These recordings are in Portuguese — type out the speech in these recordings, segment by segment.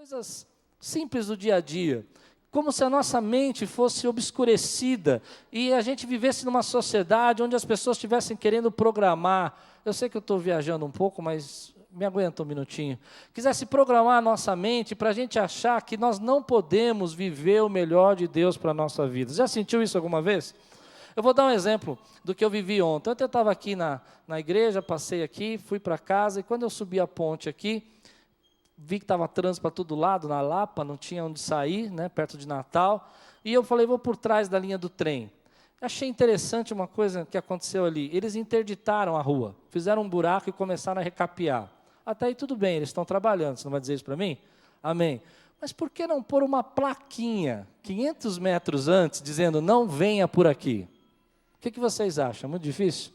Coisas simples do dia a dia, como se a nossa mente fosse obscurecida e a gente vivesse numa sociedade onde as pessoas estivessem querendo programar. Eu sei que eu estou viajando um pouco, mas me aguenta um minutinho. Quisesse programar a nossa mente para a gente achar que nós não podemos viver o melhor de Deus para a nossa vida. Já sentiu isso alguma vez? Eu vou dar um exemplo do que eu vivi ontem. Ontem eu estava aqui na igreja, passei aqui, fui para casa e quando eu subi a ponte aqui, vi que estava trânsito para todo lado, na Lapa, não tinha onde sair, né, perto de Natal. E eu falei, vou por trás da linha do trem. Achei interessante uma coisa que aconteceu ali. Eles interditaram a rua, fizeram um buraco e começaram a recapear. Até aí tudo bem, eles estão trabalhando, você não vai dizer isso para mim? Amém. Mas por que não pôr uma plaquinha, 500 metros antes, dizendo, não venha por aqui? O que vocês acham? Muito difícil?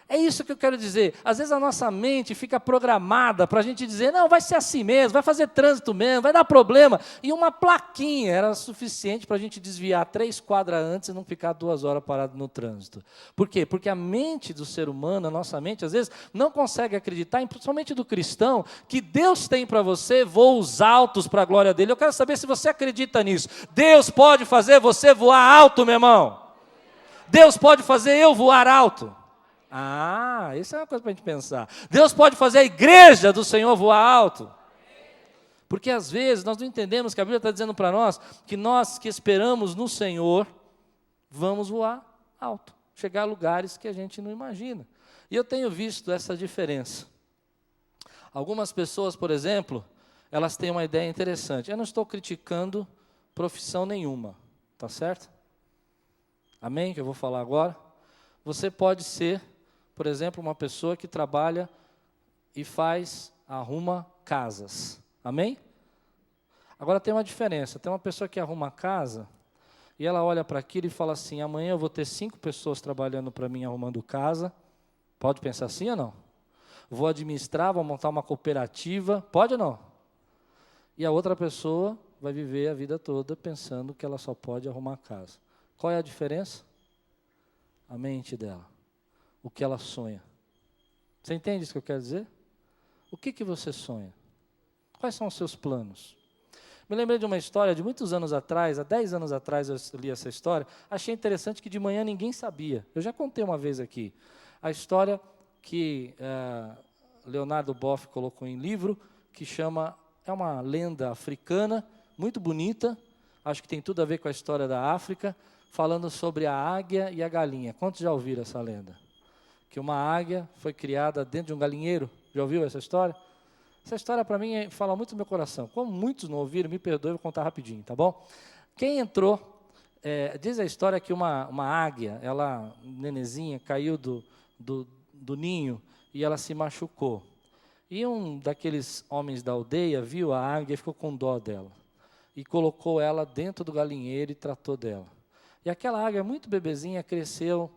É isso que eu quero dizer. Às vezes a nossa mente fica programada para a gente dizer, não, vai ser assim mesmo, vai fazer trânsito mesmo, vai dar problema. E uma plaquinha era suficiente para a gente desviar 3 quadras antes e não ficar 2 horas parado no trânsito. Por quê? Porque a mente do ser humano, a nossa mente, às vezes, não consegue acreditar, principalmente do cristão, que Deus tem para você voos altos para a glória dele. Eu quero saber se você acredita nisso. Deus pode fazer você voar alto, meu irmão. Deus pode fazer eu voar alto. Isso é uma coisa para a gente pensar. Deus pode fazer a igreja do Senhor voar alto. Porque às vezes nós não entendemos que a Bíblia está dizendo para nós que nós que esperamos no Senhor, vamos voar alto. Chegar a lugares que a gente não imagina. E eu tenho visto essa diferença. Algumas pessoas, por exemplo, elas têm uma ideia interessante. Eu não estou criticando profissão nenhuma, tá certo? Amém? Que eu vou falar agora. Você pode ser, por exemplo, uma pessoa que trabalha e arruma casas. Amém? Agora tem uma diferença. Tem uma pessoa que arruma casa e ela olha para aquilo e fala assim, amanhã eu vou ter 5 pessoas trabalhando para mim arrumando casa. Pode pensar assim ou não? Vou administrar, vou montar uma cooperativa. Pode ou não? E a outra pessoa vai viver a vida toda pensando que ela só pode arrumar casa. Qual é a diferença? A mente dela. O que ela sonha. Você entende isso que eu quero dizer? O que você sonha? Quais são os seus planos? Me lembrei de uma história de muitos anos atrás, há 10 anos atrás eu li essa história, achei interessante que de manhã ninguém sabia. Eu já contei uma vez aqui. A história que Leonardo Boff colocou em livro, que é uma lenda africana, muito bonita, acho que tem tudo a ver com a história da África, falando sobre a águia e a galinha. Quantos já ouviram essa lenda? Que uma águia foi criada dentro de um galinheiro. Já ouviu essa história? Essa história para mim fala muito no meu coração. Como muitos não ouviram, me perdoe, eu vou contar rapidinho, tá bom? Quem entrou, diz a história que uma águia, ela, nenezinha, caiu do ninho e ela se machucou. E um daqueles homens da aldeia viu a águia e ficou com dó dela. E colocou ela dentro do galinheiro e tratou dela. E aquela águia muito bebezinha cresceu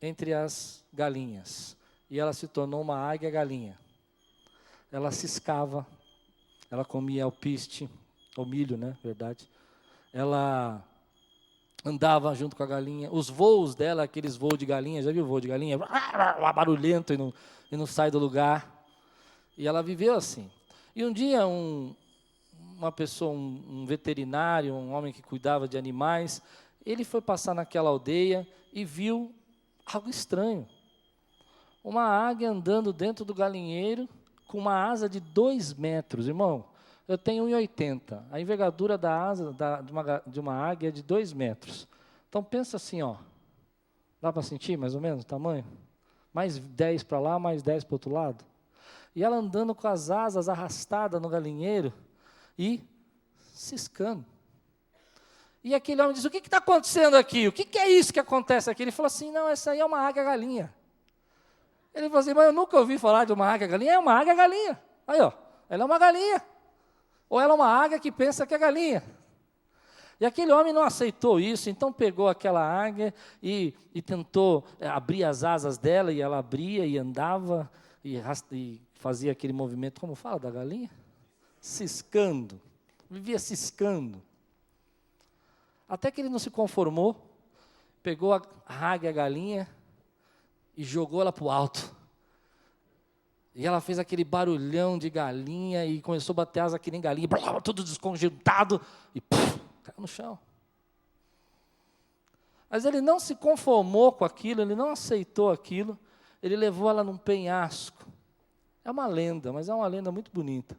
entre as galinhas. E ela se tornou uma águia-galinha. Ela ciscava, ela comia alpiste, ou milho, né, verdade. Ela andava junto com a galinha. Os voos dela, aqueles voos de galinha, já viu o voo de galinha? Barulhento e não sai do lugar. E ela viveu assim. E um dia uma pessoa, um veterinário, um homem que cuidava de animais, ele foi passar naquela aldeia e viu algo estranho. Uma águia andando dentro do galinheiro com uma asa de 2 metros. Irmão, eu tenho 1,80. A envergadura da asa de uma águia é de 2 metros. Então pensa assim, ó. Dá para sentir mais ou menos o tamanho? Mais 10 para lá, mais 10 para o outro lado. E ela andando com as asas arrastadas no galinheiro e ciscando. E aquele homem diz, o que está acontecendo aqui? O que é isso que acontece aqui? Ele falou assim, não, essa aí é uma águia-galinha. Ele falou assim, mas eu nunca ouvi falar de uma águia-galinha. É uma águia-galinha. Aí, ó, ela é uma galinha. Ou ela é uma águia que pensa que é galinha. E aquele homem não aceitou isso, então pegou aquela águia e tentou abrir as asas dela, e ela abria e andava e fazia aquele movimento, como fala da galinha? Ciscando. Vivia ciscando. Até que ele não se conformou, pegou a águia, a galinha, e jogou ela para o alto. E ela fez aquele barulhão de galinha e começou a bater asa que nem galinha, tudo desconjuntado, e caiu no chão. Mas ele não se conformou com aquilo, ele não aceitou aquilo, ele levou ela num penhasco. É uma lenda, mas é uma lenda muito bonita.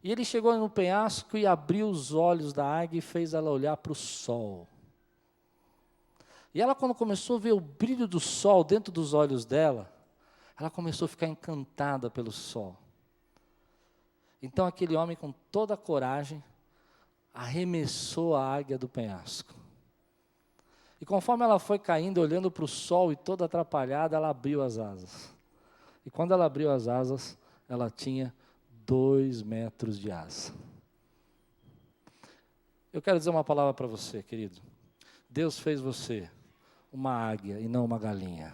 E ele chegou no penhasco e abriu os olhos da águia e fez ela olhar para o sol. E ela, quando começou a ver o brilho do sol dentro dos olhos dela, ela começou a ficar encantada pelo sol. Então aquele homem, com toda a coragem, arremessou a águia do penhasco. E conforme ela foi caindo, olhando para o sol e toda atrapalhada, ela abriu as asas. E quando ela abriu as asas, ela tinha 2 metros de asa. Eu quero dizer uma palavra para você, querido. Deus fez você uma águia e não uma galinha.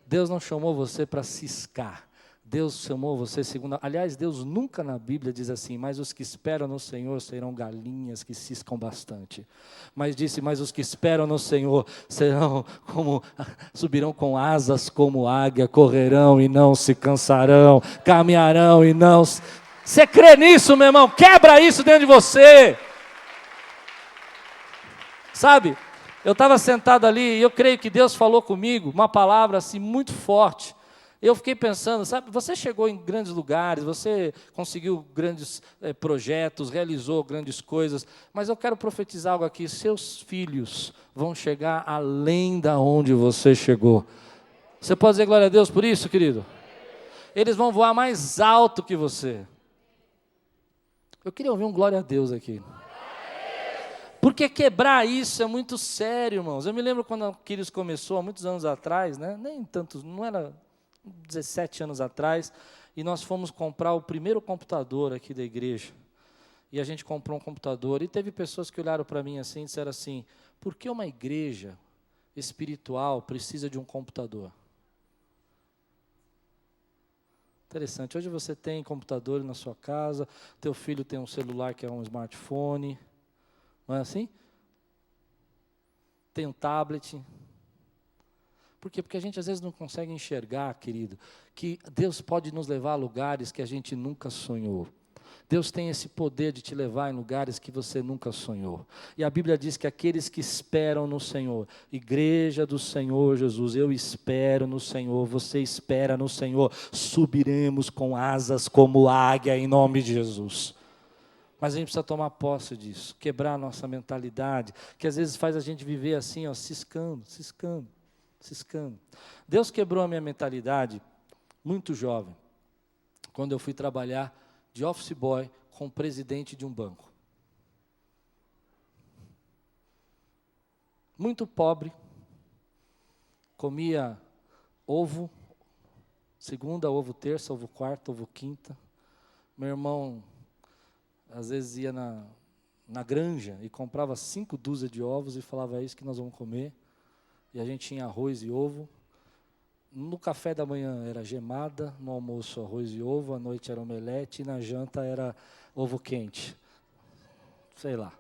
Deus não chamou você para ciscar. Deus chamou você segundo... Aliás, Deus nunca na Bíblia diz assim, mas os que esperam no Senhor serão galinhas que ciscam bastante. Mas disse, mas os que esperam no Senhor serão como... subirão com asas como águia, correrão e não se cansarão, caminharão e não... Você crê nisso, meu irmão? Quebra isso dentro de você. Sabe, eu estava sentado ali e eu creio que Deus falou comigo uma palavra assim muito forte. Eu fiquei pensando, sabe, você chegou em grandes lugares, você conseguiu grandes projetos, realizou grandes coisas, mas eu quero profetizar algo aqui, seus filhos vão chegar além da onde você chegou. Você pode dizer glória a Deus por isso, querido? Eles vão voar mais alto que você. Eu queria ouvir um glória a Deus aqui. Porque quebrar isso é muito sério, irmãos. Eu me lembro quando a Aquiles começou, há muitos anos atrás, né? Nem tantos, não era 17 anos atrás, e nós fomos comprar o primeiro computador aqui da igreja. E a gente comprou um computador, e teve pessoas que olharam para mim assim e disseram assim, por que uma igreja espiritual precisa de um computador? Interessante, hoje você tem computador na sua casa, teu filho tem um celular que é um smartphone, não é assim? Tem um tablet. Por quê? Porque a gente às vezes não consegue enxergar, querido, que Deus pode nos levar a lugares que a gente nunca sonhou. Deus tem esse poder de te levar em lugares que você nunca sonhou. E a Bíblia diz que aqueles que esperam no Senhor, igreja do Senhor Jesus, eu espero no Senhor, você espera no Senhor, subiremos com asas como águia em nome de Jesus. Mas a gente precisa tomar posse disso, quebrar a nossa mentalidade, que às vezes faz a gente viver assim, ó, ciscando. Deus quebrou a minha mentalidade muito jovem, quando eu fui trabalhar de office boy com o presidente de um banco. Muito pobre, comia ovo, segunda, ovo terça, ovo quarta, ovo quinta. Meu irmão às vezes ia na granja e comprava 5 dúzias de ovos e falava, é isso que nós vamos comer. E a gente tinha arroz e ovo. No café da manhã era gemada, no almoço arroz e ovo, à noite era omelete e na janta era ovo quente. Sei lá.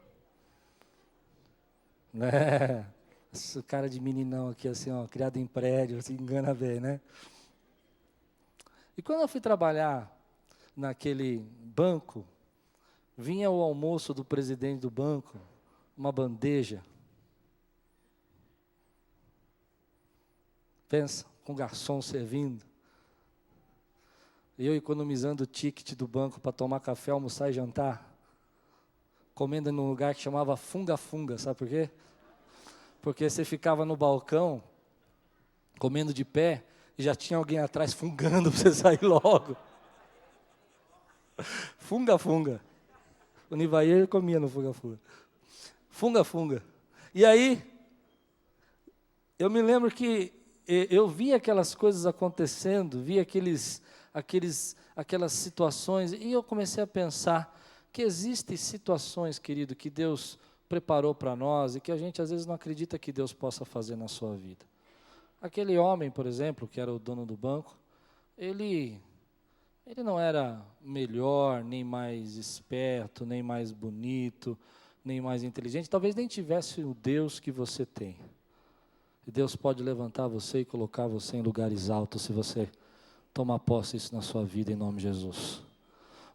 Né? Esse cara de meninão aqui, assim, ó, criado em prédio, se engana bem, né? E quando eu fui trabalhar naquele banco, vinha o almoço do presidente do banco, uma bandeja. Pensa, com o garçom servindo. Eu economizando o ticket do banco para tomar café, almoçar e jantar. Comendo num lugar que chamava funga-funga, sabe por quê? Porque você ficava no balcão, comendo de pé, e já tinha alguém atrás fungando para você sair logo. Funga-funga. O Nivair comia no funga-funga. Funga-funga. E aí, eu me lembro que eu via aquelas coisas acontecendo, via aquelas situações, e eu comecei a pensar que existem situações, querido, que Deus preparou para nós e que a gente às vezes não acredita que Deus possa fazer na sua vida. Aquele homem, por exemplo, que era o dono do banco, ele não era melhor, nem mais esperto, nem mais bonito, nem mais inteligente, talvez nem tivesse o Deus que você tem. E Deus pode levantar você e colocar você em lugares altos se você tomar posse disso na sua vida, em nome de Jesus.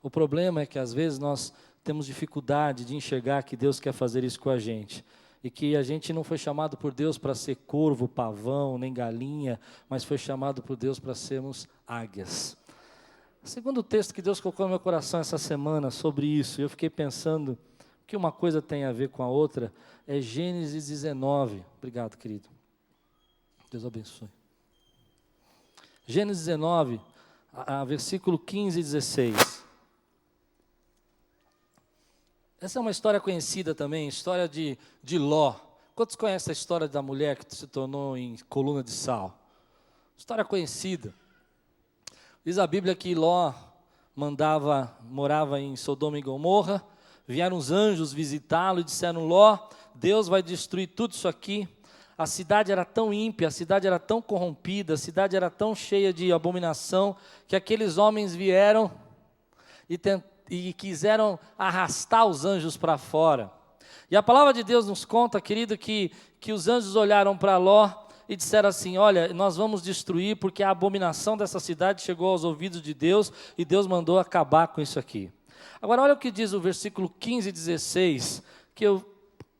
O problema é que às vezes nós temos dificuldade de enxergar que Deus quer fazer isso com a gente. E que a gente não foi chamado por Deus para ser corvo, pavão, nem galinha, mas foi chamado por Deus para sermos águias. O segundo texto que Deus colocou no meu coração essa semana sobre isso, eu fiquei pensando que uma coisa tem a ver com a outra, é Gênesis 19. Obrigado, querido. Deus abençoe. Gênesis 19, versículo 15 e 16. Essa é uma história conhecida também, história de Ló. Quantos conhecem a história da mulher que se tornou em coluna de sal? História conhecida. Diz a Bíblia que Ló morava em Sodoma e Gomorra, vieram os anjos visitá-lo e disseram: Ló, Deus vai destruir tudo isso aqui. A cidade era tão ímpia, a cidade era tão corrompida, a cidade era tão cheia de abominação, que aqueles homens vieram e quiseram arrastar os anjos para fora. E a palavra de Deus nos conta, querido, que os anjos olharam para Ló e disseram assim: olha, nós vamos destruir porque a abominação dessa cidade chegou aos ouvidos de Deus e Deus mandou acabar com isso aqui. Agora olha o que diz o versículo 15 e 16, que eu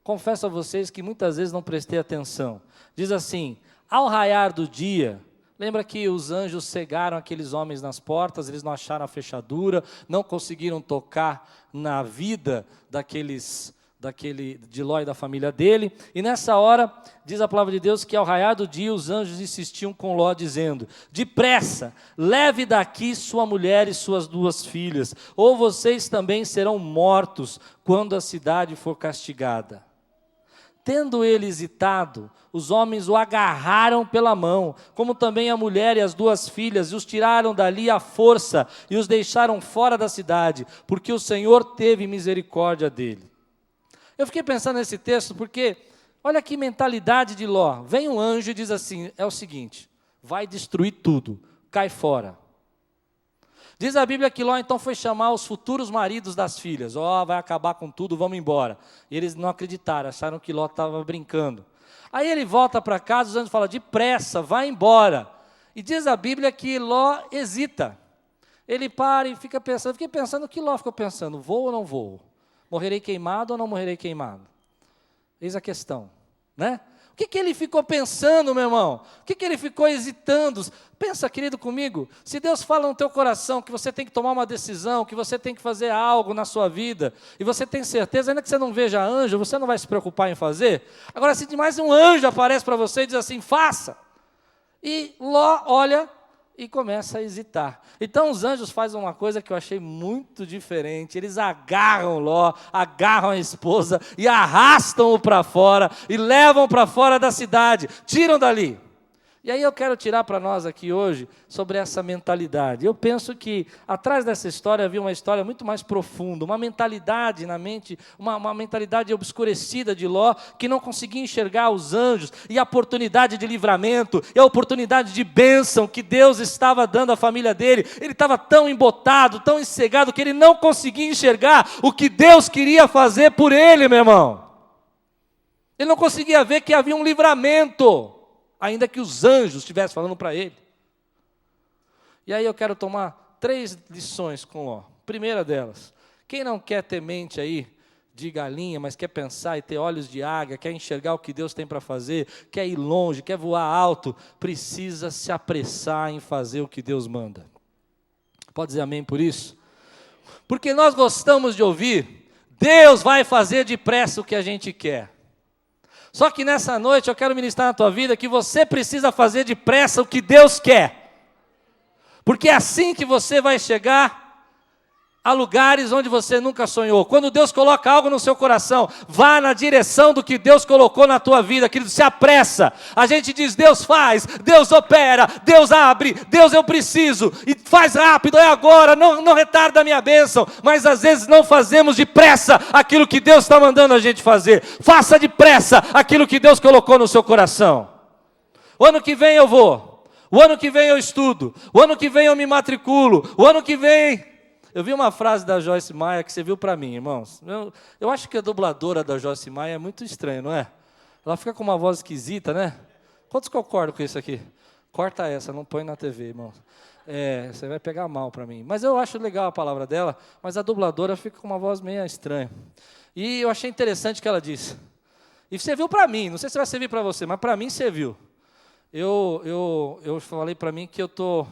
confesso a vocês que muitas vezes não prestei atenção. Diz assim: ao raiar do dia, lembra que os anjos cegaram aqueles homens nas portas, eles não acharam a fechadura, não conseguiram tocar na vida de Ló e da família dele, e nessa hora, diz a palavra de Deus que ao raiar do dia, os anjos insistiam com Ló, dizendo: depressa, leve daqui sua mulher e suas 2 filhas, ou vocês também serão mortos quando a cidade for castigada. Tendo ele hesitado, os homens o agarraram pela mão, como também a mulher e as 2 filhas, e os tiraram dali à força, e os deixaram fora da cidade, porque o Senhor teve misericórdia dele. Eu fiquei pensando nesse texto porque, olha que mentalidade de Ló. Vem um anjo e diz assim, é o seguinte: vai destruir tudo, cai fora. Diz a Bíblia que Ló então foi chamar os futuros maridos das filhas. Vai acabar com tudo, vamos embora. E eles não acreditaram, acharam que Ló estava brincando. Aí ele volta para casa, os anjos falam: depressa, vai embora. E diz a Bíblia que Ló hesita. Ele para e fica pensando. Eu fiquei pensando, o que Ló ficou pensando? Vou ou não vou? Morrerei queimado ou não morrerei queimado? Eis a questão, né? O que ele ficou pensando, meu irmão? O que ele ficou hesitando? Pensa, querido, comigo. Se Deus fala no teu coração que você tem que tomar uma decisão, que você tem que fazer algo na sua vida, e você tem certeza, ainda que você não veja anjo, você não vai se preocupar em fazer? Agora, se mais um anjo aparece para você e diz assim: faça. E Ló olha e começa a hesitar. Então os anjos fazem uma coisa que eu achei muito diferente. Eles agarram Ló, agarram a esposa e arrastam-o para fora e levam para fora da cidade, tiram dali. E aí eu quero tirar para nós aqui hoje sobre essa mentalidade. Eu penso que atrás dessa história havia uma história muito mais profunda, uma mentalidade na mente, uma mentalidade obscurecida de Ló, que não conseguia enxergar os anjos e a oportunidade de livramento, e a oportunidade de bênção que Deus estava dando à família dele. Ele estava tão embotado, tão encegado, que ele não conseguia enxergar o que Deus queria fazer por ele, meu irmão. Ele não conseguia ver que havia um livramento, ainda que os anjos estivessem falando para ele. E aí eu quero tomar 3 lições com Ló. Primeira delas: quem não quer ter mente aí de galinha, mas quer pensar e ter olhos de águia, quer enxergar o que Deus tem para fazer, quer ir longe, quer voar alto, precisa se apressar em fazer o que Deus manda. Pode dizer amém por isso? Porque nós gostamos de ouvir: Deus vai fazer depressa o que a gente quer. Só que nessa noite eu quero ministrar na tua vida que você precisa fazer depressa o que Deus quer. Porque é assim que você vai chegar a lugares onde você nunca sonhou. Quando Deus coloca algo no seu coração, vá na direção do que Deus colocou na tua vida, querido, se apressa. A gente diz: Deus faz, Deus opera, Deus abre, Deus eu preciso, e faz rápido, é agora, não retarda a minha bênção. Mas às vezes não fazemos depressa aquilo que Deus está mandando a gente fazer. Faça depressa aquilo que Deus colocou no seu coração. O ano que vem eu vou, o ano que vem eu estudo, o ano que vem eu me matriculo, o ano que vem... Eu vi uma frase da Joyce Meyer que você viu para mim, irmãos. Eu acho que a dubladora da Joyce Meyer é muito estranha, não é? Ela fica com uma voz esquisita, né? Quantos concordam com isso aqui? Corta essa, não põe na TV, irmãos. Você vai pegar mal para mim. Mas eu acho legal a palavra dela, mas a dubladora fica com uma voz meio estranha. E eu achei interessante o que ela disse. E serviu para mim, não sei se vai servir para você, mas para mim serviu. Eu falei para mim que eu tô,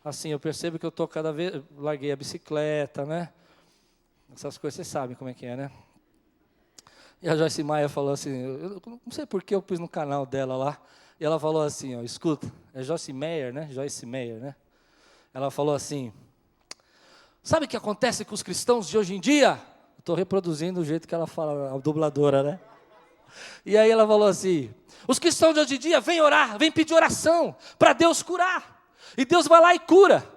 assim, eu percebo que eu tô cada vez, larguei a bicicleta, né? Essas coisas, vocês sabem como é que é, né? E a Joyce Maia falou assim, eu não sei por que eu pus no canal dela lá, e ela falou assim, ó, escuta, é Joyce Meyer, né? Joyce Meyer, né? Ela falou assim, sabe o que acontece com os cristãos de hoje em dia? Estou reproduzindo o jeito que ela fala, a dubladora, né? E aí ela falou assim, os cristãos de hoje em dia vêm orar, vêm pedir oração para Deus curar. E Deus vai lá e cura.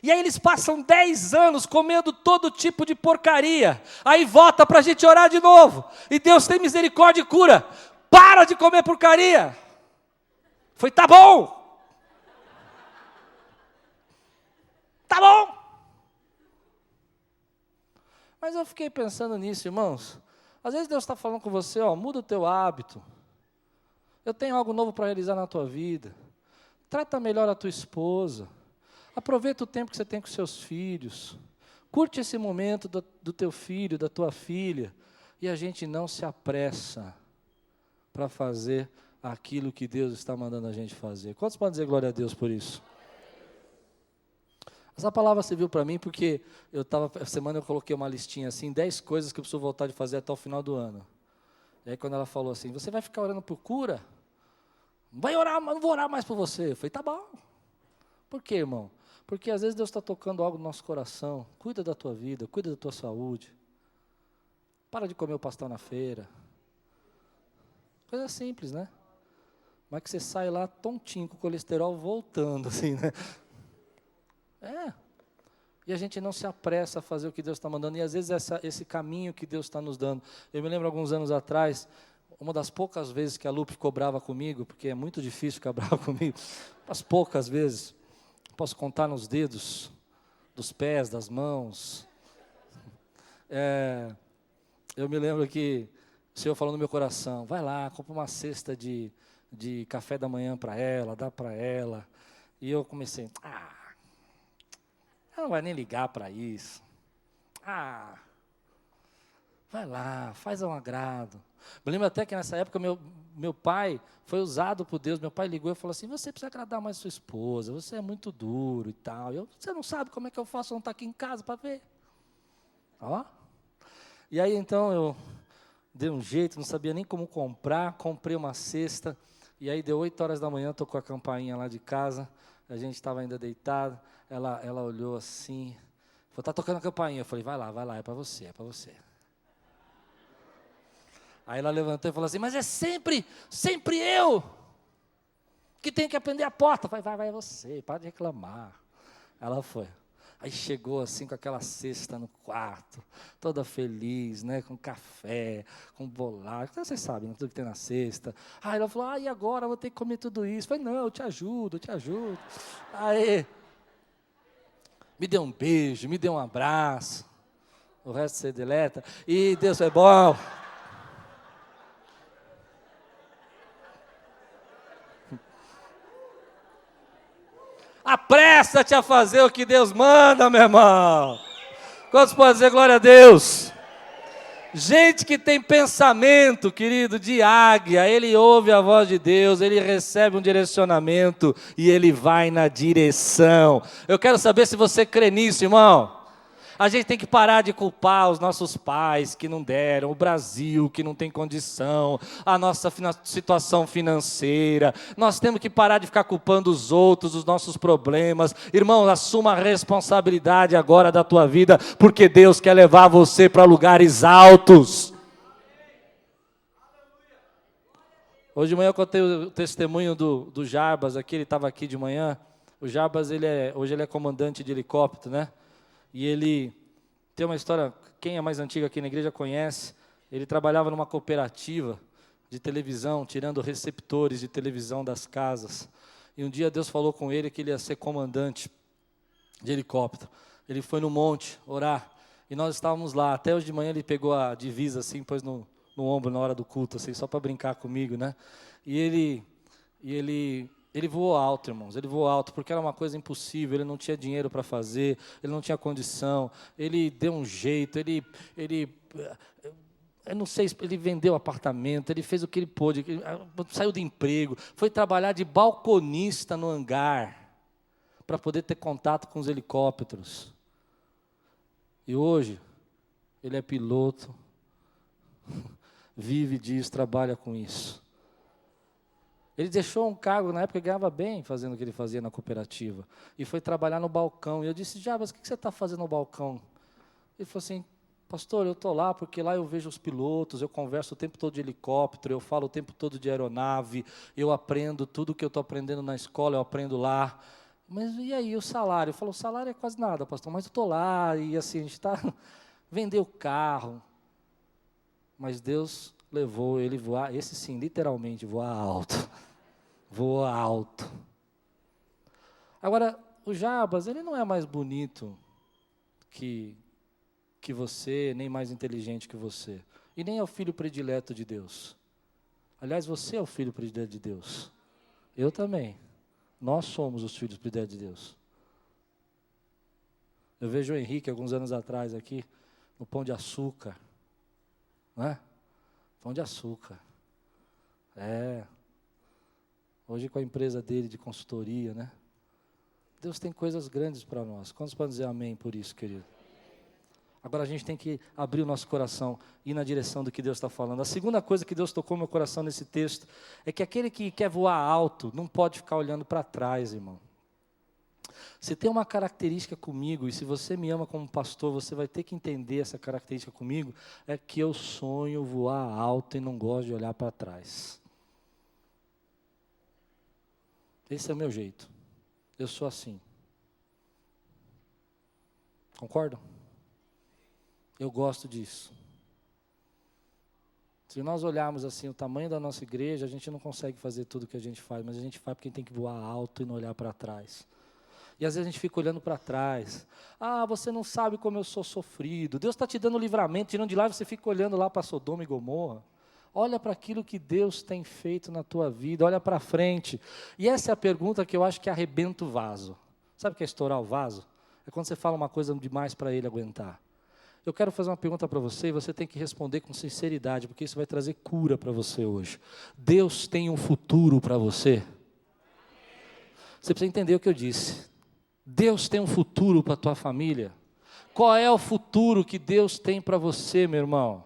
E aí eles passam 10 anos comendo todo tipo de porcaria. Aí volta para a gente orar de novo. E Deus tem misericórdia e cura. Para de comer porcaria. Foi, tá bom. Tá bom. Mas eu fiquei pensando nisso, irmãos. Às vezes Deus está falando com você, ó, muda o teu hábito. Eu tenho algo novo para realizar na tua vida. Trata melhor a tua esposa. Aproveita o tempo que você tem com seus filhos. Curte esse momento do teu filho, da tua filha. E a gente não se apressa para fazer aquilo que Deus está mandando a gente fazer. Quantos podem dizer glória a Deus por isso? Essa palavra serviu para mim porque essa semana eu coloquei uma listinha assim, 10 coisas que eu preciso voltar de fazer até o final do ano. E aí quando ela falou assim, você vai ficar orando por cura? Vai orar, mas não vou orar mais por você. Eu falei, tá bom. Por quê, irmão? Porque às vezes Deus está tocando algo no nosso coração. Cuida da tua vida, cuida da tua saúde. Para de comer o pastel na feira. Coisa simples, né? Mas que você sai lá tontinho, com o colesterol voltando, assim, né? E a gente não se apressa a fazer o que Deus está mandando. E às vezes esse caminho que Deus está nos dando. Eu me lembro alguns anos atrás, uma das poucas vezes que a Lupe ficou brava comigo, porque é muito difícil ficar brava comigo, as poucas vezes, posso contar nos dedos, dos pés, das mãos. Eu me lembro que o Senhor falou no meu coração, vai lá, compra uma cesta de café da manhã para ela, dá para ela. E eu comecei, ela não vai nem ligar para isso. Vai lá, faz um agrado. Me lembro até que nessa época meu pai foi usado por Deus. Meu pai ligou e falou assim, você precisa agradar mais sua esposa, você é muito duro e tal. Você não sabe como é que eu faço, não está aqui em casa para ver. Ó. E aí então eu dei um jeito, não sabia nem como comprar, comprei uma cesta. E aí deu 8 horas da manhã, tocou a campainha lá de casa. A gente estava ainda deitado. Ela olhou assim, falou, está tocando a campainha. Eu falei, vai lá, é para você, é para você. Aí ela levantou e falou assim, mas é sempre eu que tenho que atender a porta. Vai você, para de reclamar. Ela foi. Aí chegou assim com aquela cesta no quarto, toda feliz, né, com café, com bolacha, vocês sabem, né, tudo que tem na cesta. Aí ela falou, e agora eu vou ter que comer tudo isso. Eu falei, não, eu te ajudo. Aí, me deu um beijo, me deu um abraço. O resto você deleta. E Deus é bom. Apressa-te a fazer o que Deus manda, meu irmão. Quantos podem dizer glória a Deus? Gente que tem pensamento, querido, de águia, ele ouve a voz de Deus, ele recebe um direcionamento e ele vai na direção. Eu quero saber se você crê nisso, irmão. A gente tem que parar de culpar os nossos pais que não deram, o Brasil que não tem condição, a nossa situação financeira. Nós temos que parar de ficar culpando os outros, os nossos problemas. Irmão, assuma a responsabilidade agora da tua vida, porque Deus quer levar você para lugares altos. Hoje de manhã eu contei o testemunho do Jarbas aqui, ele estava aqui de manhã. O Jarbas, hoje ele é comandante de helicóptero, né? E ele tem uma história, quem é mais antigo aqui na igreja conhece, ele trabalhava numa cooperativa de televisão, tirando receptores de televisão das casas. E um dia Deus falou com ele que ele ia ser comandante de helicóptero. Ele foi no monte orar, e nós estávamos lá. Até hoje de manhã ele pegou a divisa assim, pôs no ombro na hora do culto, assim, só para brincar comigo, né? E ele Ele voou alto, irmãos, ele voou alto, porque era uma coisa impossível, ele não tinha dinheiro para fazer, ele não tinha condição, ele deu um jeito, eu não sei, ele vendeu apartamento, ele fez o que ele pôde, saiu do emprego, foi trabalhar de balconista no hangar, para poder ter contato com os helicópteros. E hoje, ele é piloto, vive disso, trabalha com isso. Ele deixou um cargo, na época ganhava bem fazendo o que ele fazia na cooperativa, e foi trabalhar no balcão. E eu disse, Jabas, o que você está fazendo no balcão? Ele falou assim, pastor, eu estou lá porque lá eu vejo os pilotos, eu converso o tempo todo de helicóptero, eu falo o tempo todo de aeronave, eu aprendo tudo que eu estou aprendendo na escola, eu aprendo lá. Mas e aí, o salário? Eu falo, o salário é quase nada, pastor, mas eu estou lá, e assim, a gente está... Vendeu carro. Mas Deus levou ele a voar, esse sim, literalmente, voar alto. Voa alto. Agora, o Jabas, ele não é mais bonito que você, nem mais inteligente que você. E nem é o filho predileto de Deus. Aliás, você é o filho predileto de Deus. Eu também. Nós somos os filhos prediletos de Deus. Eu vejo o Henrique, alguns anos atrás aqui, no Pão de Açúcar. Não é? Pão de Açúcar. Hoje com a empresa dele de consultoria, né? Deus tem coisas grandes para nós. Quantos podem dizer amém por isso, querido? Agora a gente tem que abrir o nosso coração e ir na direção do que Deus está falando. A segunda coisa que Deus tocou no meu coração nesse texto é que aquele que quer voar alto não pode ficar olhando para trás, irmão. Se tem uma característica comigo, e se você me ama como pastor, você vai ter que entender essa característica comigo, é que eu sonho voar alto e não gosto de olhar para trás. Esse é o meu jeito. Eu sou assim. Concordam? Eu gosto disso. Se nós olharmos assim o tamanho da nossa igreja, a gente não consegue fazer tudo o que a gente faz, mas a gente faz porque a gente tem que voar alto e não olhar para trás. E às vezes a gente fica olhando para trás. Ah, você não sabe como eu sou sofrido. Deus está te dando livramento, tirando de lá, você fica olhando lá para Sodoma e Gomorra. Olha para aquilo que Deus tem feito na tua vida, olha para frente. E essa é a pergunta que eu acho que arrebenta o vaso. Sabe o que é estourar o vaso? É quando você fala uma coisa demais para ele aguentar. Eu quero fazer uma pergunta para você e você tem que responder com sinceridade, porque isso vai trazer cura para você hoje. Deus tem um futuro para você? Você precisa entender o que eu disse. Deus tem um futuro para a tua família? Qual é o futuro que Deus tem para você, meu irmão?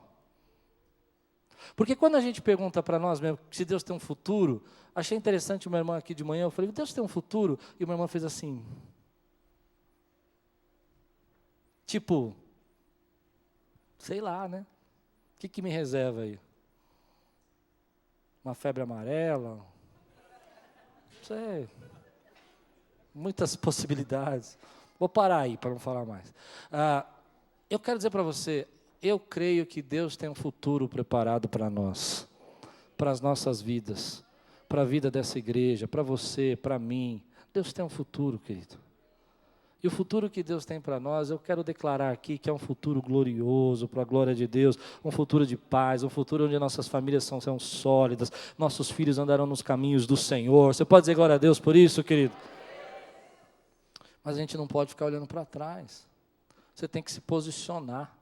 Porque quando a gente pergunta para nós mesmo se Deus tem um futuro, achei interessante uma irmã aqui de manhã, eu falei, Deus tem um futuro? E uma irmã fez assim. Tipo, sei lá, né? O que me reserva aí? Uma febre amarela? Não sei. Muitas possibilidades. Vou parar aí para não falar mais. Eu quero dizer para você, eu creio que Deus tem um futuro preparado para nós, para as nossas vidas, para a vida dessa igreja, para você, para mim. Deus tem um futuro, querido. E o futuro que Deus tem para nós, eu quero declarar aqui que é um futuro glorioso, para a glória de Deus, um futuro de paz, um futuro onde nossas famílias são sólidas, nossos filhos andarão nos caminhos do Senhor. Você pode dizer glória a Deus por isso, querido? Mas a gente não pode ficar olhando para trás. Você tem que se posicionar.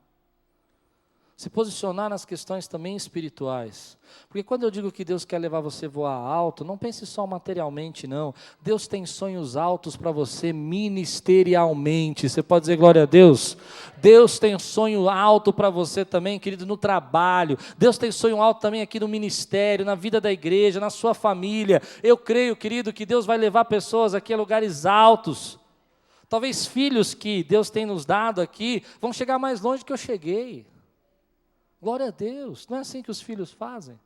Se posicionar nas questões também espirituais. Porque quando eu digo que Deus quer levar você a voar alto, não pense só materialmente, não. Deus tem sonhos altos para você ministerialmente. Você pode dizer glória a Deus? Deus tem sonho alto para você também, querido, no trabalho. Deus tem sonho alto também aqui no ministério, na vida da igreja, na sua família. Eu creio, querido, que Deus vai levar pessoas aqui a lugares altos. Talvez filhos que Deus tem nos dado aqui vão chegar mais longe que eu cheguei. Glória a Deus, não é assim que os filhos fazem?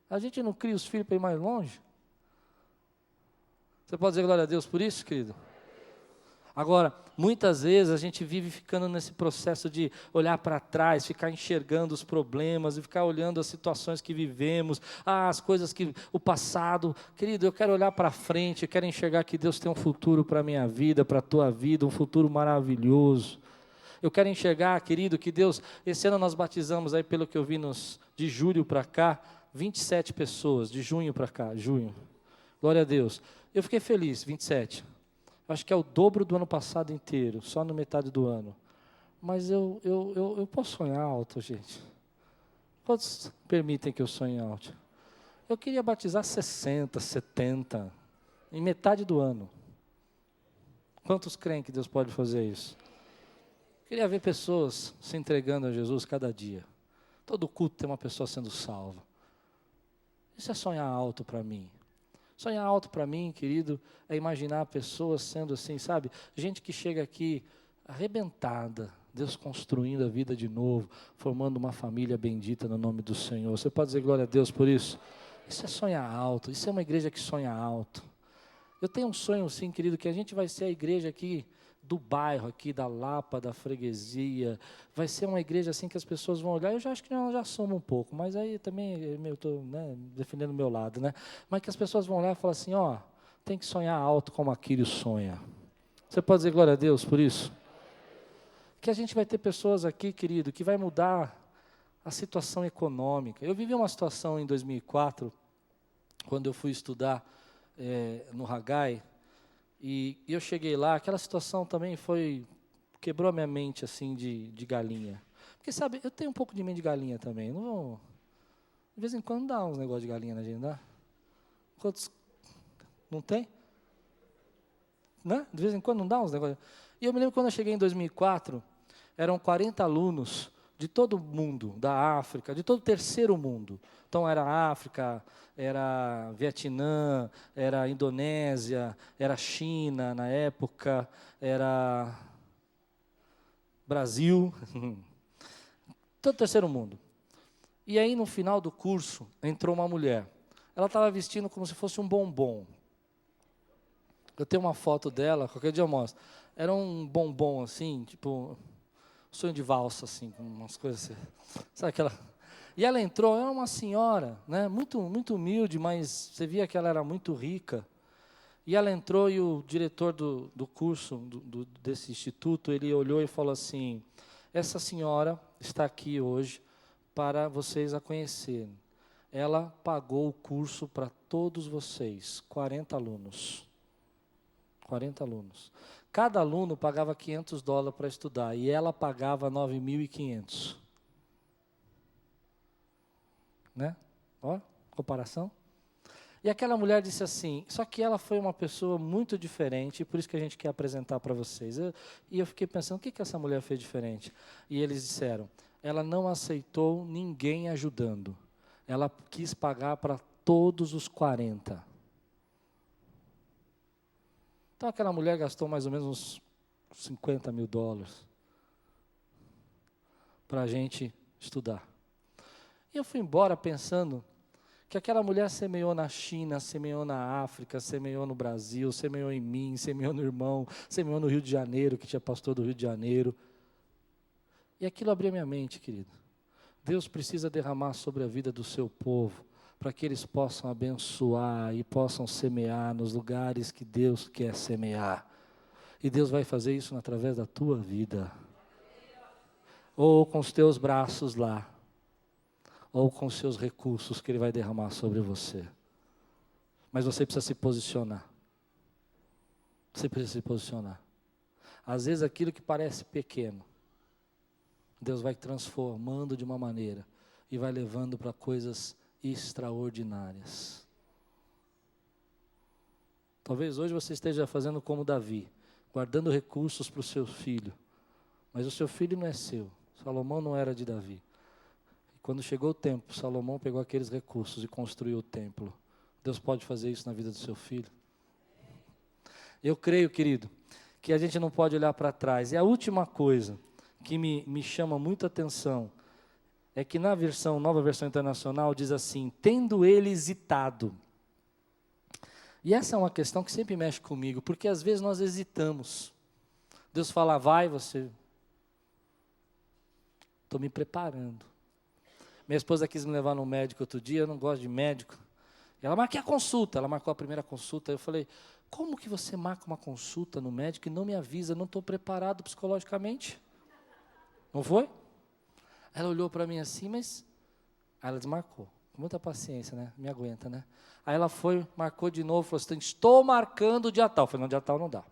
A gente não cria os filhos para ir mais longe? Você pode dizer glória a Deus por isso, querido? Agora, muitas vezes a gente vive ficando nesse processo de olhar para trás, ficar enxergando os problemas e ficar olhando as situações que vivemos, as coisas que, o passado. Querido, eu quero olhar para frente, eu quero enxergar que Deus tem um futuro para a minha vida, para a tua vida, um futuro maravilhoso. Eu quero enxergar, querido, que Deus, esse ano nós batizamos aí, pelo que eu vi de julho para cá, 27 pessoas, de junho para cá, junho. Glória a Deus. Eu fiquei feliz, 27. Acho que é o dobro do ano passado inteiro, só na metade do ano. Mas eu posso sonhar alto, gente. Quantos permitem que eu sonhe alto? Eu queria batizar 60, 70, em metade do ano. Quantos creem que Deus pode fazer isso? Queria ver pessoas se entregando a Jesus cada dia. Todo culto tem uma pessoa sendo salva. Isso é sonhar alto para mim. Sonhar alto para mim, querido, é imaginar pessoas sendo assim, sabe? Gente que chega aqui arrebentada, Deus construindo a vida de novo, formando uma família bendita no nome do Senhor. Você pode dizer glória a Deus por isso? Isso é sonhar alto, isso é uma igreja que sonha alto. Eu tenho um sonho sim, querido, que a gente vai ser a igreja aqui do bairro, aqui da Lapa, da freguesia. Vai ser uma igreja assim que as pessoas vão olhar. Eu já acho que nós já somos um pouco, mas aí também eu estou defendendo o meu lado, né? Mas que as pessoas vão olhar e falar assim, ó, tem que sonhar alto como Aquírio sonha. Você pode dizer glória a Deus por isso? Que a gente vai ter pessoas aqui, querido, que vai mudar a situação econômica. Eu vivi uma situação em 2004, quando eu fui estudar no Haggai, e eu cheguei lá, aquela situação também quebrou a minha mente assim de galinha. Porque sabe, eu tenho um pouco de mente de galinha também. De vez em quando dá uns negócios de galinha na gente, não dá? Quantos? Não tem? Né? De vez em quando não dá uns negócios. E eu me lembro quando eu cheguei em 2004, eram 40 alunos de todo o mundo, da África, de todo o terceiro mundo. Então era África, era Vietnã, era Indonésia, era China na época, era Brasil, todo o terceiro mundo. E aí no final do curso entrou uma mulher. Ela estava vestindo como se fosse um bombom. Eu tenho uma foto dela, qualquer dia eu mostro. Era um bombom assim, tipo sonho de valsa, assim, com umas coisas assim. Sabe aquela? E ela entrou, era uma senhora, né, muito, muito humilde, mas você via que ela era muito rica. E ela entrou e o diretor do curso, desse instituto, ele olhou e falou assim, essa senhora está aqui hoje para vocês a conhecerem. Ela pagou o curso para todos vocês, 40 alunos. 40 alunos. Cada aluno pagava $500 para estudar, e ela pagava 9.500. Né? Ó, comparação. E aquela mulher disse assim, só que ela foi uma pessoa muito diferente, e por isso que a gente quer apresentar para vocês. E eu fiquei pensando, o que essa mulher fez diferente? E eles disseram, ela não aceitou ninguém ajudando. Ela quis pagar para todos os 40. Então aquela mulher gastou mais ou menos uns $50 mil para a gente estudar. E eu fui embora pensando que aquela mulher semeou na China, semeou na África, semeou no Brasil, semeou em mim, semeou no irmão, semeou no Rio de Janeiro, que tinha pastor do Rio de Janeiro. E aquilo abriu minha mente, querido. Deus precisa derramar sobre a vida do seu povo, para que eles possam abençoar e possam semear nos lugares que Deus quer semear. E Deus vai fazer isso através da tua vida. Ou com os teus braços lá, ou com os seus recursos que Ele vai derramar sobre você. Mas você precisa se posicionar. Você precisa se posicionar. Às vezes aquilo que parece pequeno, Deus vai transformando de uma maneira e vai levando para coisas extraordinárias. Talvez hoje você esteja fazendo como Davi, guardando recursos para o seu filho, mas o seu filho não é seu. Salomão não era de Davi. E quando chegou o tempo, Salomão pegou aqueles recursos e construiu o templo. Deus pode fazer isso na vida do seu filho? Eu creio, querido, que a gente não pode olhar para trás. E a última coisa que me chama muita atenção é que na nova versão internacional, diz assim, tendo ele hesitado. E essa é uma questão que sempre mexe comigo, porque às vezes nós hesitamos. Deus fala, vai, você... Estou me preparando. Minha esposa quis me levar no médico outro dia, eu não gosto de médico. Ela marquei a consulta, ela marcou a primeira consulta. Eu falei, como que você marca uma consulta no médico e não me avisa? Não estou preparado psicologicamente. Não foi? Ela olhou para mim assim, mas... Aí ela desmarcou com muita paciência, né? Me aguenta, né? Aí ela foi, marcou de novo, falou assim, estou marcando o dia tal. Eu falei, não, dia tal não dá.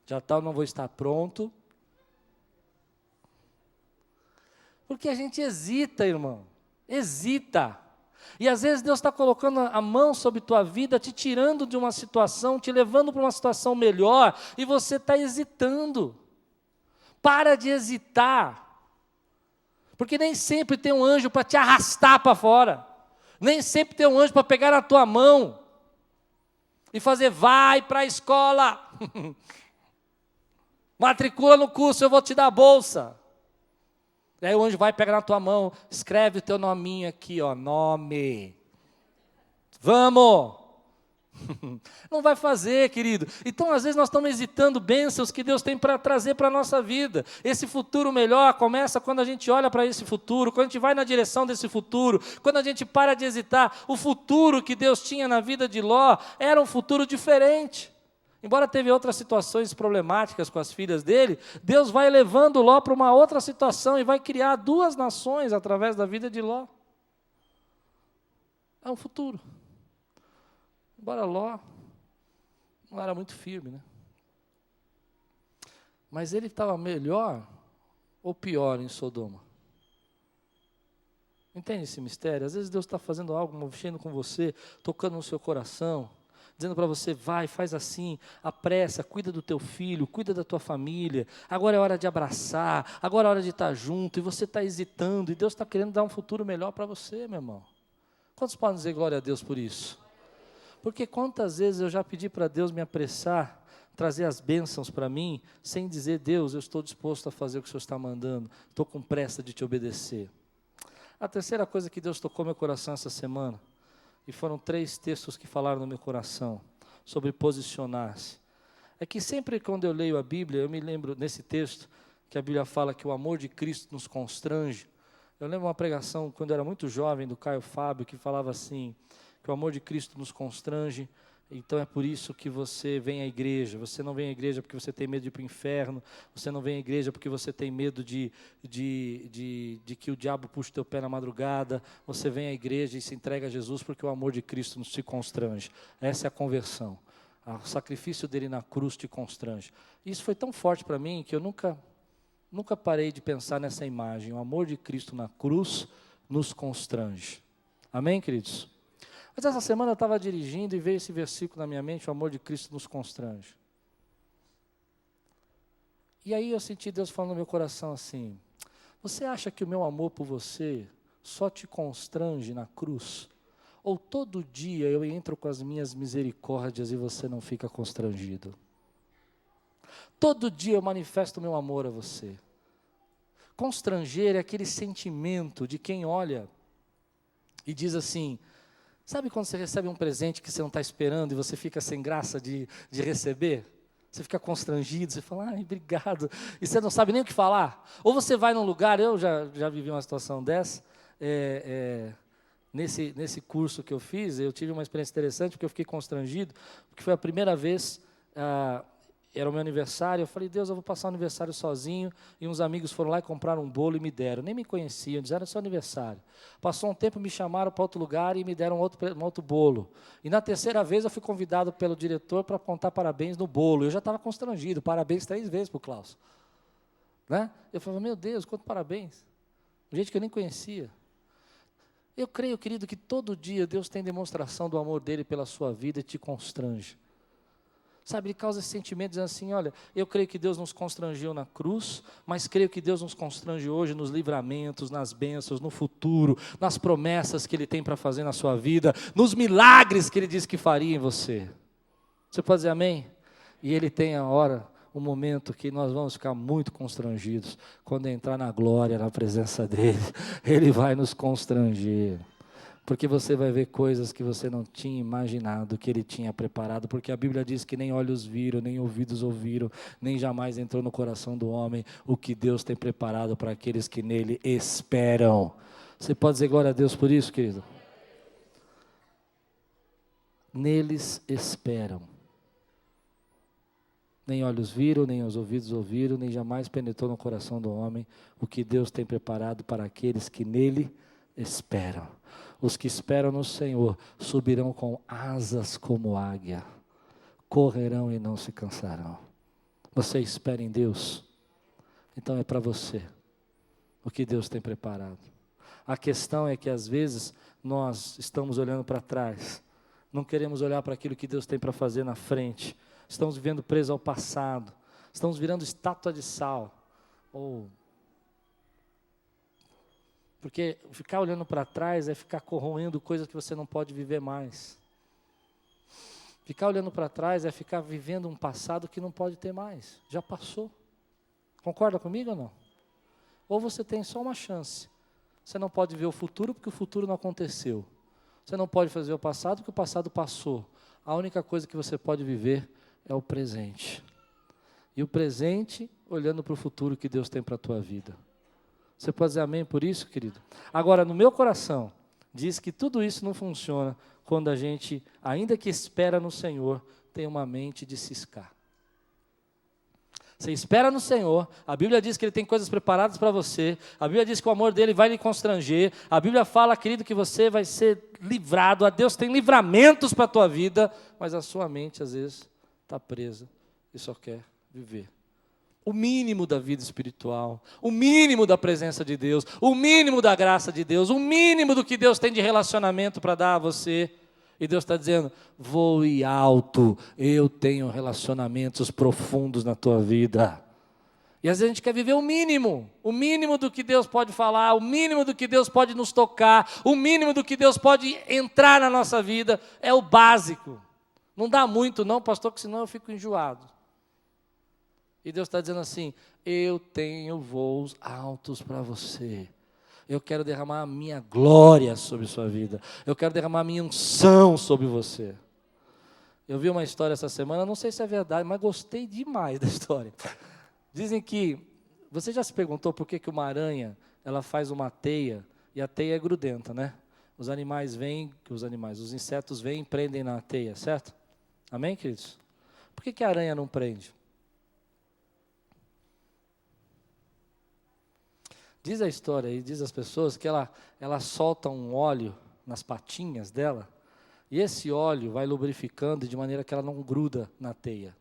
Dia tal não vou estar pronto. Porque a gente hesita, irmão. Hesita. E às vezes Deus está colocando a mão sobre tua vida, te tirando de uma situação, te levando para uma situação melhor, e você está hesitando. Para de hesitar. Porque nem sempre tem um anjo para te arrastar para fora. Nem sempre tem um anjo para pegar na tua mão e fazer, vai para a escola, matricula no curso, eu vou te dar a bolsa. E aí o anjo vai pegar na tua mão, escreve o teu nominho aqui, ó, nome. Vamos! Não vai fazer, querido. Então, às vezes, nós estamos hesitando bênçãos que Deus tem para trazer para a nossa vida. Esse futuro melhor começa quando a gente olha para esse futuro, quando a gente vai na direção desse futuro, quando a gente para de hesitar. O futuro que Deus tinha na vida de Ló era um futuro diferente. Embora teve outras situações problemáticas com as filhas dele, Deus vai levando Ló para uma outra situação e vai criar 2 nações através da vida de Ló. É um futuro. Embora Ló não era muito firme, né? Mas ele estava melhor ou pior em Sodoma? Entende esse mistério? Às vezes Deus está fazendo algo, mexendo com você, tocando no seu coração, dizendo para você, vai, faz assim, apressa, cuida do teu filho, cuida da tua família, agora é hora de abraçar, agora é hora de estar junto, e você está hesitando, e Deus está querendo dar um futuro melhor para você, meu irmão. Quantos podem dizer glória a Deus por isso? Porque quantas vezes eu já pedi para Deus me apressar, trazer as bênçãos para mim, sem dizer, Deus, eu estou disposto a fazer o que o Senhor está mandando, estou com pressa de te obedecer. A terceira coisa que Deus tocou meu coração essa semana, e foram 3 textos que falaram no meu coração, sobre posicionar-se, é que sempre quando eu leio a Bíblia, eu me lembro nesse texto, que a Bíblia fala que o amor de Cristo nos constrange. Eu lembro uma pregação, quando eu era muito jovem, do Caio Fábio, que falava assim, que o amor de Cristo nos constrange, então é por isso que você vem à igreja. Você não vem à igreja porque você tem medo de ir para o inferno, você não vem à igreja porque você tem medo de que o diabo puxe o teu pé na madrugada, você vem à igreja e se entrega a Jesus porque o amor de Cristo nos te constrange. Essa é a conversão. O sacrifício dele na cruz te constrange. Isso foi tão forte para mim que eu nunca parei de pensar nessa imagem. O amor de Cristo na cruz nos constrange. Amém, queridos? Mas essa semana eu estava dirigindo e veio esse versículo na minha mente, o amor de Cristo nos constrange. E aí eu senti Deus falando no meu coração assim, você acha que o meu amor por você só te constrange na cruz? Ou todo dia eu entro com as minhas misericórdias e você não fica constrangido? Todo dia eu manifesto o meu amor a você. Constranger é aquele sentimento de quem olha e diz assim, sabe quando você recebe um presente que você não está esperando e você fica sem graça de receber? Você fica constrangido, você fala, ai, obrigado, e você não sabe nem o que falar. Ou você vai num lugar, eu já vivi uma situação dessa, nesse curso que eu fiz, eu tive uma experiência interessante, porque eu fiquei constrangido, porque foi a primeira vez, era o meu aniversário, eu falei, Deus, eu vou passar o aniversário sozinho, e uns amigos foram lá e compraram um bolo e me deram, nem me conheciam, disseram, é seu aniversário. Passou um tempo, me chamaram para outro lugar e me deram um outro bolo. E na terceira vez eu fui convidado pelo diretor para apontar parabéns no bolo, eu já estava constrangido, parabéns 3 vezes para o Klaus. Né? Eu falei, meu Deus, quanto parabéns, gente que eu nem conhecia. Eu creio, querido, que todo dia Deus tem demonstração do amor dele pela sua vida e te constrange. Sabe, ele causa esse sentimento dizendo assim, olha, eu creio que Deus nos constrangeu na cruz, mas creio que Deus nos constrange hoje nos livramentos, nas bênçãos, no futuro, nas promessas que Ele tem para fazer na sua vida, nos milagres que Ele disse que faria em você. Você pode dizer amém? E Ele tem a hora, o momento que nós vamos ficar muito constrangidos, quando entrar na glória, na presença dEle, Ele vai nos constranger. Porque você vai ver coisas que você não tinha imaginado que Ele tinha preparado, porque a Bíblia diz que nem olhos viram, nem ouvidos ouviram, nem jamais entrou no coração do homem o que Deus tem preparado para aqueles que nele esperam. Você pode dizer glória a Deus por isso, querido? Neles esperam. Nem olhos viram, nem os ouvidos ouviram, nem jamais penetrou no coração do homem o que Deus tem preparado para aqueles que nele esperam. Os que esperam no Senhor subirão com asas como águia, correrão e não se cansarão. Você espera em Deus? Então é para você o que Deus tem preparado. A questão é que às vezes nós estamos olhando para trás, não queremos olhar para aquilo que Deus tem para fazer na frente, estamos vivendo presos ao passado, estamos virando estátua de sal, porque ficar olhando para trás é ficar corroendo coisas que você não pode viver mais. Ficar olhando para trás é ficar vivendo um passado que não pode ter mais, já passou. Concorda comigo ou não? Ou você tem só uma chance. Você não pode ver o futuro porque o futuro não aconteceu. Você não pode fazer o passado porque o passado passou. A única coisa que você pode viver é o presente. E o presente olhando para o futuro que Deus tem para a tua vida. Você pode dizer amém por isso, querido? Agora, no meu coração, diz que tudo isso não funciona quando a gente, ainda que espera no Senhor, tem uma mente de ciscar. Você espera no Senhor, a Bíblia diz que Ele tem coisas preparadas para você, a Bíblia diz que o amor dEle vai lhe constranger, a Bíblia fala, querido, que você vai ser livrado, a Deus tem livramentos para a tua vida, mas a sua mente às vezes está presa e só quer viver. O mínimo da vida espiritual, o mínimo da presença de Deus, o mínimo da graça de Deus, o mínimo do que Deus tem de relacionamento para dar a você. E Deus está dizendo, voe alto, eu tenho relacionamentos profundos na tua vida. E às vezes a gente quer viver o mínimo do que Deus pode falar, o mínimo do que Deus pode nos tocar, o mínimo do que Deus pode entrar na nossa vida, é o básico. Não dá muito não, pastor, porque senão eu fico enjoado. E Deus está dizendo assim, eu tenho voos altos para você. Eu quero derramar a minha glória sobre sua vida. Eu quero derramar a minha unção sobre você. Eu vi uma história essa semana, não sei se é verdade, mas gostei demais da história. Dizem que, você já se perguntou por que uma aranha, ela faz uma teia, e a teia é grudenta, né? Os insetos vêm e prendem na teia, certo? Amém, queridos? Por que a aranha não prende? Diz a história e diz as pessoas que ela solta um óleo nas patinhas dela, e esse óleo vai lubrificando de maneira que ela não gruda na teia.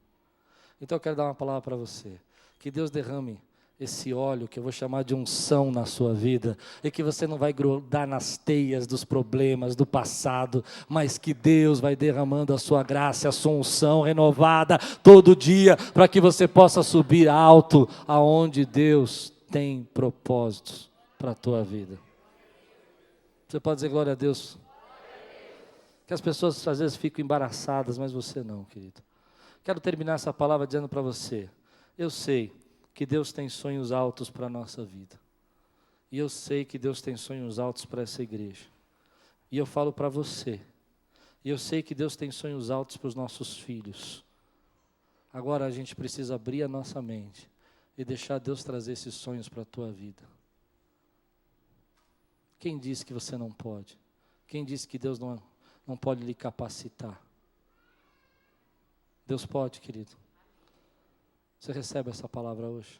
Então eu quero dar uma palavra para você, que Deus derrame esse óleo, que eu vou chamar de unção na sua vida, e que você não vai grudar nas teias dos problemas do passado, mas que Deus vai derramando a sua graça, a sua unção renovada todo dia, para que você possa subir alto aonde Deus tem propósitos para a tua vida. Você pode dizer glória a Deus? Que as pessoas às vezes ficam embaraçadas, mas você não, querido. Quero terminar essa palavra dizendo para você, eu sei que Deus tem sonhos altos para a nossa vida. E eu sei que Deus tem sonhos altos para essa igreja. E eu falo para você, e eu sei que Deus tem sonhos altos para os nossos filhos. Agora a gente precisa abrir a nossa mente e deixar Deus trazer esses sonhos para a tua vida. Quem disse que você não pode? Quem disse que Deus não pode lhe capacitar? Deus pode, querido. Você recebe essa palavra hoje?